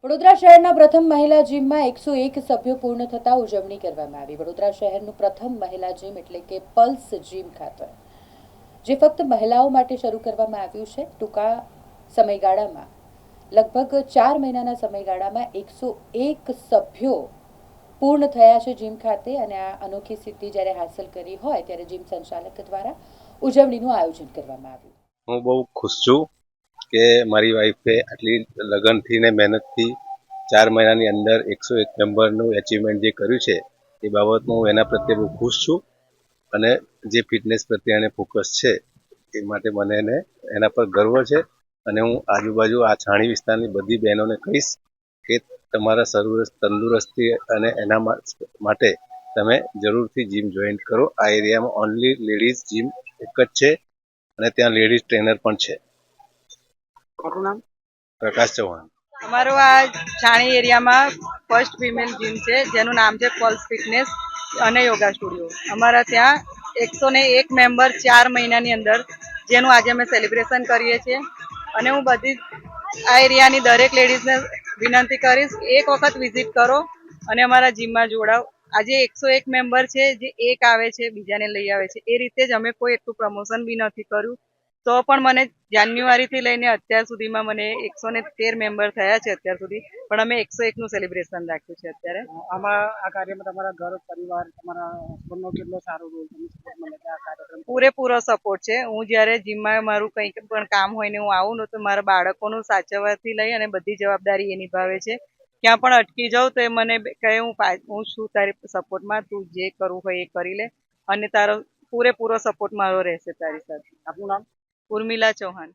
વડોદરા શહેરના પ્રથમ મહિલા જીમમાં 101 સભ્યો પૂર્ણ થતાં ઉજવણી કરવામાં આવી। વડોદરા શહેરનું પ્રથમ મહિલા જીમ એટલે કે પલ્સ જીમ ખાતે, જે ફક્ત મહિલાઓ માટે શરૂ કરવામાં આવ્યું છે। ટૂંકા સમયગાળામાં લગભગ 4 મહિનાના સમયગાળામાં 101 સભ્યો પૂર્ણ થયા છે જીમ ખાતે, અને આ અનોખી સિદ્ધિ જ્યારે હાંસલ કરી હોય ત્યારે જીમ સંચાલક દ્વારા ઉજવણીનું આયોજન કરવામાં આવ્યું। હું બહુ ખુશ છું કે મારી વાઈફે આટલી લગનથી ને મહેનતથી 4 મહિનાની અંદર 101 નંબરનું એચિવમેન્ટ જે કર્યું છે એ બાબતમાં હું એના પ્રત્યે બહુ ખુશ છું, અને જે ફિટનેસ પ્રત્યે એને ફોકસ છે એ માટે મને એના પર ગર્વ છે। અને હું આજુબાજુ આ છાણી વિસ્તારની બધી બહેનોને કહીશ કે તમારા સર્વ તંદુરસ્તી અને એના માટે તમે જરૂરથી જીમ જોઈન કરો। આ એરિયામાં ઓનલી લેડીઝ જીમ એક જ છે, અને ત્યાં લેડીઝ ટ્રેનર પણ છે। આપનું નામ? પ્રકાશ ચૌહાણ। અમારું આ છાણી એરિયામાં ફર્સ્ટ ફિમેલ જીમ છે, જેનું નામ છે પલ્સ ફિટનેસ અને યોગા સ્ટુડિયો। અમારા ત્યાં 101 મેમ્બર 4 મહિનાની અંદર, જેનું આજે અમે સેલિબ્રેશન કરીએ છીએ। અને હું બધી આ એરિયાની દરેક લેડીઝને વિનંતી કરીશ, એક વખત વિઝિટ કરો અને અમારા જીમમાં જોડાઓ। આજે 101 મેમ્બર છે, જે એક આવે છે બીજાને લઈ આવે છે, એ રીતે જ અમે કોઈ એટલું પ્રમોશન બી નથી કર્યું। તો પણ મને જાન્યુઆરીથી લઈને અત્યાર સુધીમાં મને 113 મેમ્બર થયા છે અત્યાર સુધી, પણ અમે 101 નું સેલિબ્રેશન રાખ્યું છે અત્યારે। આમાં આ કાર્યમાં તમારા ઘર પરિવાર, તમારા હસબન્ડનો કેટલો સારો રોલ તમને સપોર્ટ મળે છે આ કાર્યક્રમ? પૂરેપૂરો સપોર્ટ છે। હું જ્યારે જીમમાં મારું કંઈક પણ કામ હોય ને હું આવું ને, તો મારા બાળકોનું સાચવવાથી લઈ અને બધી જવાબદારી એ નિભાવે છે। ક્યાં પણ અટકી જાઉં તો એ મને કહે હું છું તારી સપોર્ટમાં, તું જે કરવું હોય એ કરી લે, અને તારો પૂરેપૂરો સપોર્ટ મારો રહેશે તારી સાથે। આપનું નામ? ઉર્મિલા ચૌહાણ।